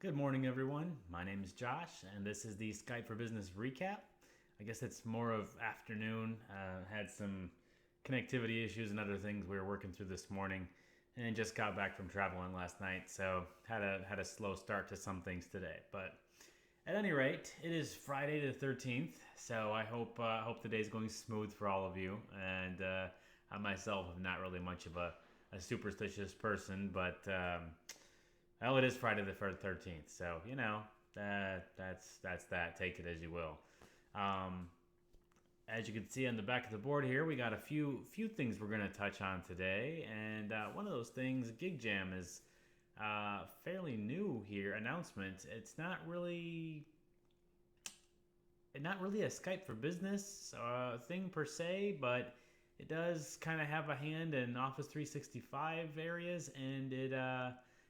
Good morning, everyone. My name is Josh, and this is the Skype for Business recap. I guess it's more of afternoon. Had some connectivity issues and other things we were working through this morning, and just got back from traveling last night, so had a slow start to some things today. But at any rate, it is Friday the 13th, so I hope the day's going smooth for all of you. And I myself am not really much of a superstitious person, but well, it is Friday the 13th, so that's that. Take it as you will. As you can see on the back of the board here, we got a few things we're going to touch on today, and one of those things, GigJam, is fairly new here. Announcement. It's not really a Skype for Business thing per se, but it does kind of have a hand in Office 365 areas, and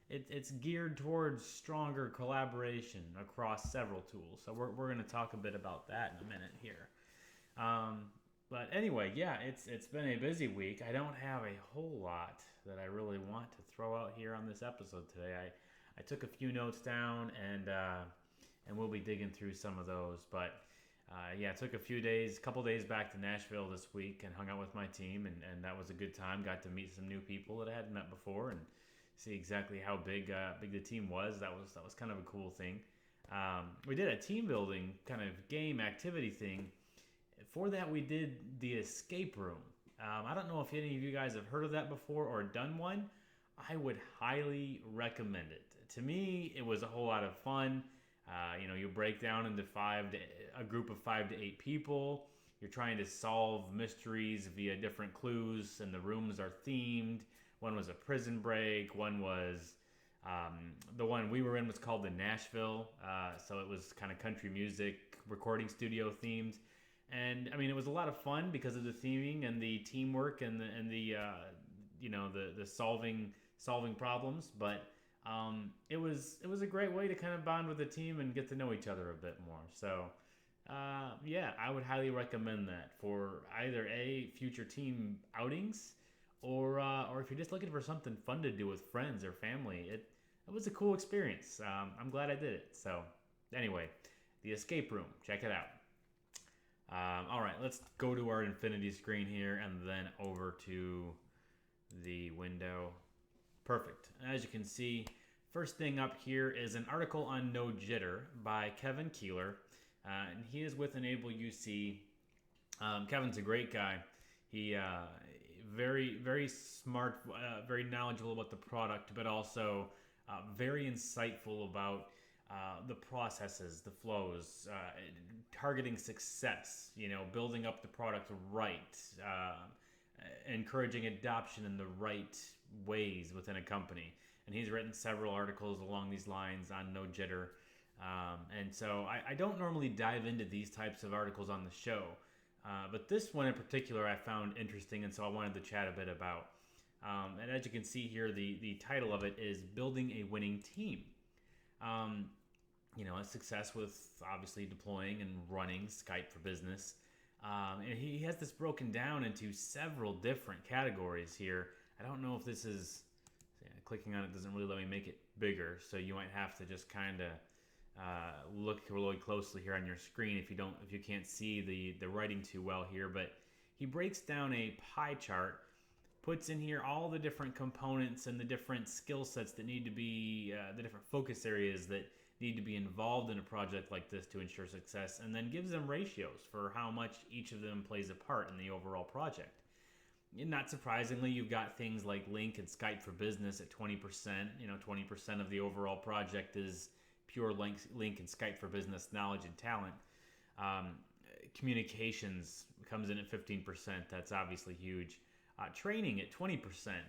it's geared towards stronger collaboration across several tools. So we're going to talk a bit about that in a minute here. But anyway, yeah, it's been a busy week. I don't have a whole lot that I really want to throw out here on this episode today. I took a few notes down, and we'll be digging through some of those. But I took a couple days back to Nashville this week and hung out with my team, and that was a good time. Got to meet some new people that I hadn't met before and see exactly how big the team was. That was kind of a cool thing. We did a team building kind of game activity thing. For that, we did the escape room. I don't know if any of you guys have heard of that before or done one. I would highly recommend it. To me, it was a whole lot of fun. You break down into a group of 5 to 8 people. You're trying to solve mysteries via different clues, and the rooms are themed. One was a prison break. One was the one we were in was called the Nashville. So it was kind of country music recording studio themed. And I mean, it was a lot of fun because of the theming and the teamwork and the solving problems. But it was a great way to kind of bond with the team and get to know each other a bit more. So I would highly recommend that for either future team outings or if you're just looking for something fun to do with friends or family. It was a cool experience. I'm glad I did it. So anyway, the escape room, check it out. All right, let's go to our infinity screen here and then over to the window. Perfect. As you can see, first thing up here is an article on NoJitter by Kevin Kieller, and he is with Enable UC. Kevin's a great guy. He very, very smart, very knowledgeable about the product, but also very insightful about the processes, the flows, targeting success, building up the product right, encouraging adoption in the right ways within a company. And he's written several articles along these lines on NoJitter. And so I don't normally dive into these types of articles on the show, but this one in particular I found interesting, and so I wanted to chat a bit about. And as you can see here, the title of it is Building a Winning Team. A success with obviously deploying and running Skype for Business. And he has this broken down into several different categories here. I don't know if this is, clicking on it doesn't really let me make it bigger, so you might have to just kind of look really closely here on your screen if you can't see the writing too well here. But he breaks down a pie chart, puts in here all the different components and the different skill sets that need to be, the different focus areas that need to be involved in a project like this to ensure success, and then gives them ratios for how much each of them plays a part in the overall project. And not surprisingly, you've got things like Link and Skype for Business at 20%. 20% of the overall project is pure Link and Skype for Business knowledge and talent. Communications comes in at 15%. That's obviously huge. Training at 20%.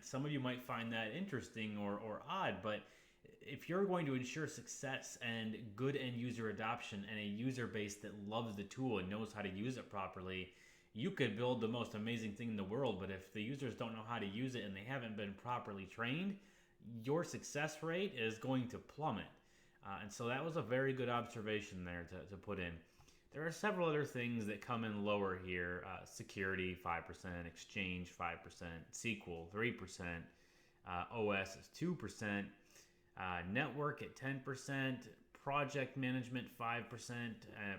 Some of you might find that interesting or odd, but if you're going to ensure success and good end user adoption and a user base that loves the tool and knows how to use it properly, you could build the most amazing thing in the world, but if the users don't know how to use it and they haven't been properly trained, your success rate is going to plummet. And so that was a very good observation there to put in. There are several other things that come in lower here. Security, 5%, Exchange, 5%, SQL, 3%, OS is 2%. network at 10%, project management 5%,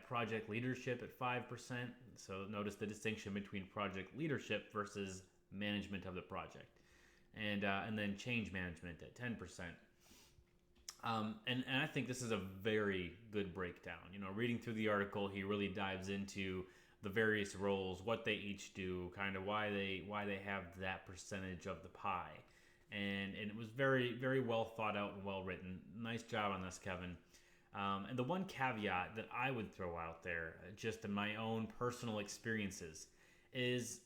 project leadership at 5%. So notice the distinction between project leadership versus management of the project, and then change management at 10%. And I think this is a very good breakdown. Reading through the article, he really dives into the various roles, what they each do, kind of why they have that percentage of the pie, and it was very, very well thought out and well written. Nice job on this, Kevin. And the one caveat that I would throw out there, just in my own personal experiences, is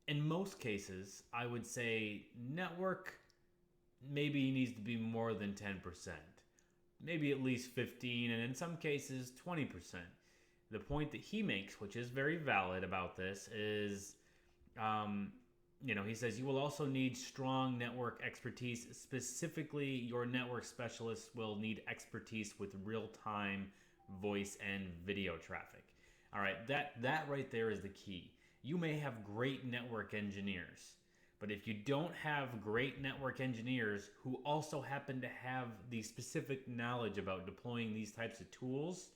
in most cases, I would say network maybe needs to be more than 10%, maybe at least 15%, and in some cases 20%. The point that he makes, which is very valid about this, is, he says you will also need strong network expertise. Specifically, your network specialists will need expertise with real-time voice and video traffic. All right, that right there is the key. You may have great network engineers, but if you don't have great network engineers who also happen to have the specific knowledge about deploying these types of tools,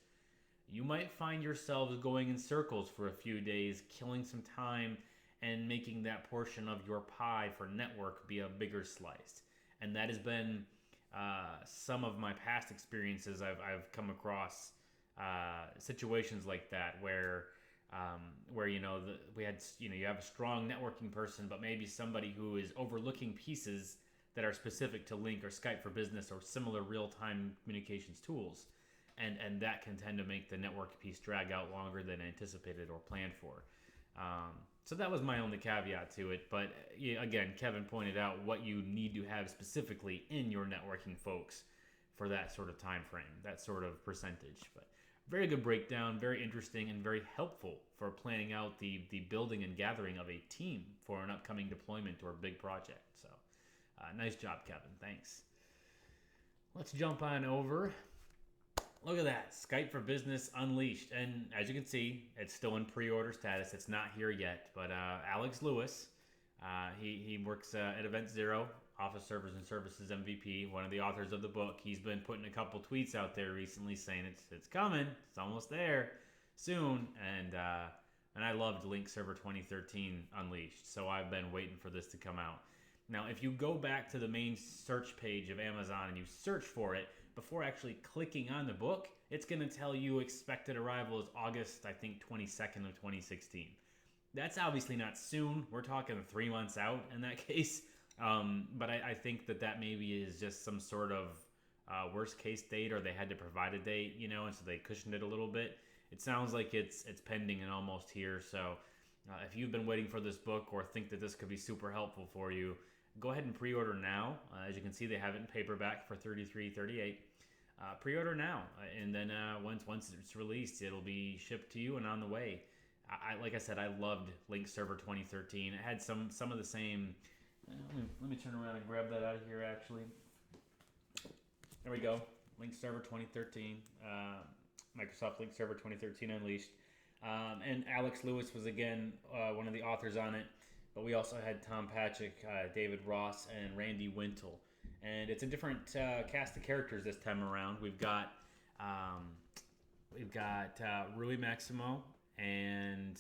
you might find yourselves going in circles for a few days, killing some time, and making that portion of your pie for network be a bigger slice. And that has been some of my past experiences. I've come across situations like that where we had you have a strong networking person, but maybe somebody who is overlooking pieces that are specific to Link or Skype for Business or similar real-time communications tools. And that can tend to make the network piece drag out longer than anticipated or planned for. So that was my only caveat to it. But again, Kevin pointed out what you need to have specifically in your networking folks for that sort of time frame, that sort of percentage. But very good breakdown, very interesting, and very helpful for planning out the building and gathering of a team for an upcoming deployment or big project. So nice job, Kevin. Thanks. Let's jump on over. Look at that, Skype for Business Unleashed. And as you can see, it's still in pre-order status. It's not here yet, but Alex Lewis, he works at Event Zero, Office Servers and Services MVP, one of the authors of the book. He's been putting a couple tweets out there recently saying it's coming, it's almost there, soon. And I loved Link Server 2013 Unleashed, so I've been waiting for this to come out. Now, if you go back to the main search page of Amazon and you search for it, before actually clicking on the book, it's going to tell you expected arrival is August, I think, 22nd of 2016. That's obviously not soon. We're talking 3 months out in that case. But I think that maybe is just some sort of worst case date, or they had to provide a date, and so they cushioned it a little bit. It sounds like it's pending and almost here. So if you've been waiting for this book or think that this could be super helpful for you, go ahead and pre-order now. As you can see, they have it in paperback for $33.38. Pre-order now, and then once it's released, it'll be shipped to you and on the way. Like I said, I loved Link Server 2013. It had some of the same. Let me turn around and grab that out of here. Actually, there we go. Link Server 2013, Microsoft Link Server 2013 Unleashed, and Alex Lewis was again one of the authors on it. But we also had Tom Patrick, David Ross, and Randy Wintle. And it's a different cast of characters this time around. We've got Rui Maximo and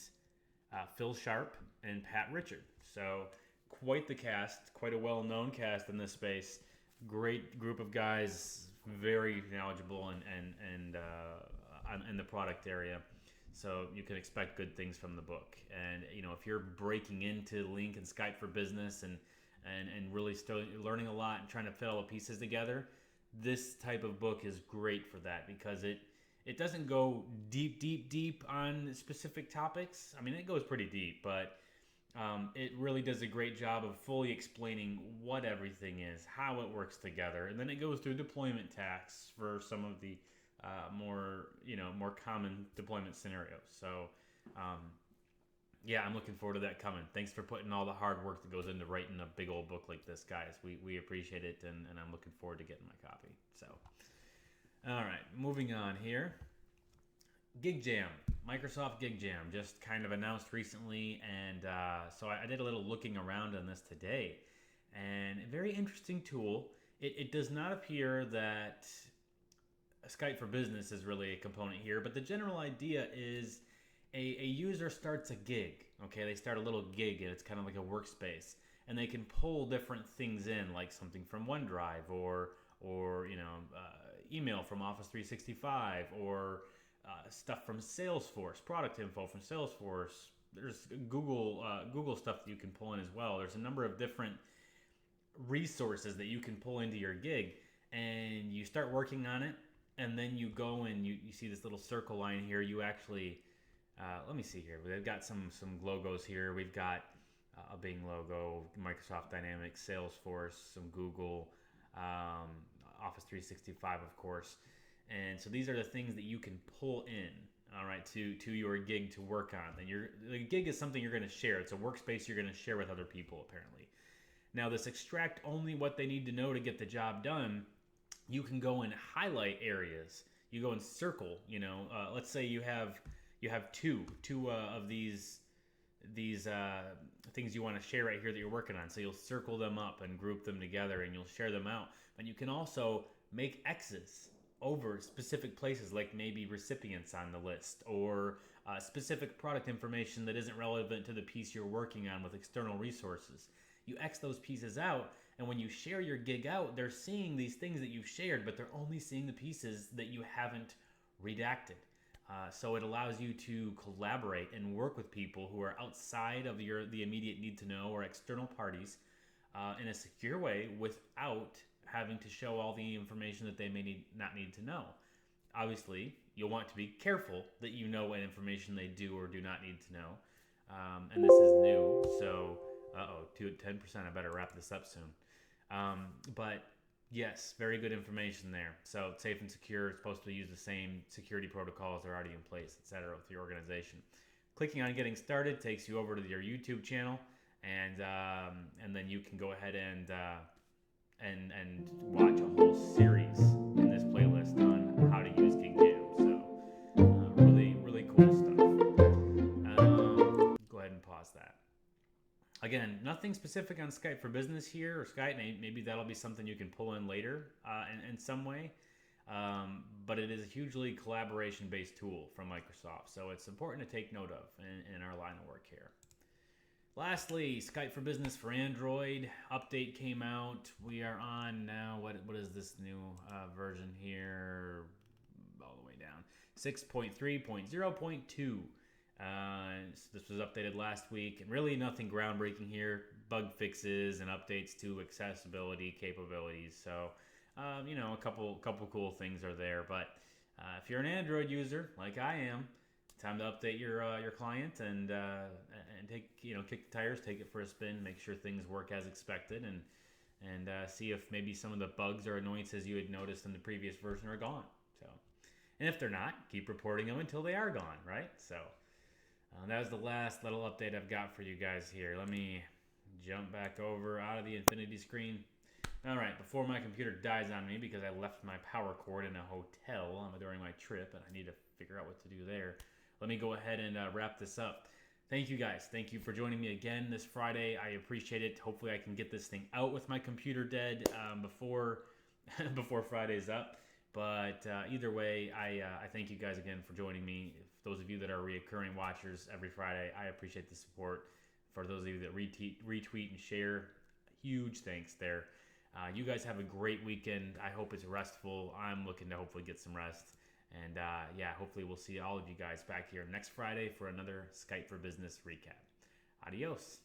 Phil Sharp and Pat Richard. So quite the cast, quite a well-known cast in this space. Great group of guys, very knowledgeable and in the product area. So you can expect good things from the book. And if you're breaking into Link and Skype for Business and really still learning a lot and trying to fit all the pieces together, this type of book is great for that, because it doesn't go deep on specific topics. I mean, it goes pretty deep, but it really does a great job of fully explaining what everything is, how it works together, and then it goes through deployment tasks for some of the more common deployment scenarios. So yeah, I'm looking forward to that coming. Thanks for putting all the hard work that goes into writing a big old book like this, guys. We appreciate it, and I'm looking forward to getting my copy. So, all right, moving on here. GigJam, Microsoft GigJam, just kind of announced recently, and so I did a little looking around on this today. And a very interesting tool. it does not appear that Skype for Business is really a component here, but the general idea is a user starts a gig. Okay, they start a little gig, and it's kind of like a workspace, and they can pull different things in, like something from OneDrive or email from Office 365 or stuff from Salesforce, product info from Salesforce. There's Google stuff that you can pull in as well. There's a number of different resources that you can pull into your gig, and you start working on it, and then you go and you see this little circle line here. You actually let me see here. They've got some logos here. We've got a Bing logo, Microsoft Dynamics, Salesforce, some Google, Office 365, of course. And so these are the things that you can pull in, all right, to your gig to work on. And the gig is something you're going to share. It's a workspace you're going to share with other people, apparently. Now, this extract only what they need to know to get the job done. You can go and highlight areas. You go and circle. Let's say you have two of these things you want to share right here that you're working on. So you'll circle them up and group them together, and you'll share them out. And you can also make X's over specific places, like maybe recipients on the list, or specific product information that isn't relevant to the piece you're working on with external resources. You X those pieces out, and when you share your gig out, they're seeing these things that you've shared, but they're only seeing the pieces that you haven't redacted. So it allows you to collaborate and work with people who are outside of the immediate need to know or external parties in a secure way without having to show all the information that they may not need to know. Obviously, you'll want to be careful that you know what information they do or do not need to know. And this is new, so 10%. I better wrap this up soon. But yes, very good information there. So it's safe and secure. It's supposed to use the same security protocols that are already in place, etc., with your organization. Clicking on getting started takes you over to your YouTube channel, and then you can go ahead and watch a whole series in this playlist on how to use GigJam. So really cool stuff. Go ahead and pause that. Again, nothing specific on Skype for Business here, or Skype. Maybe that'll be something you can pull in later in some way. But it is a hugely collaboration-based tool from Microsoft, so it's important to take note of in our line of work here. Lastly, Skype for Business for Android update came out. We are on now, what is this new version here? All the way down, 6.3.0.2. So this was updated last week, and really nothing groundbreaking here. Bug fixes and updates to accessibility capabilities. So, a couple cool things are there. But if you're an Android user like I am, time to update your client and take kick the tires, take it for a spin, make sure things work as expected, and see if maybe some of the bugs or annoyances you had noticed in the previous version are gone. So, and if they're not, keep reporting them until they are gone, right? So. That was the last little update I've got for you guys here. Let me jump back over out of the infinity screen. All right, before my computer dies on me because I left my power cord in a hotel during my trip, and I need to figure out what to do there. Let me go ahead and wrap this up. Thank you guys. Thank you for joining me again this Friday. I appreciate it. Hopefully I can get this thing out with my computer dead before Friday's up. But either way, I thank you guys again for joining me. Those of you that are reoccurring watchers every Friday, I appreciate the support. For those of you that retweet and share, huge thanks there. You guys have a great weekend. I hope it's restful. I'm looking to hopefully get some rest. And hopefully we'll see all of you guys back here next Friday for another Skype for Business recap. Adios.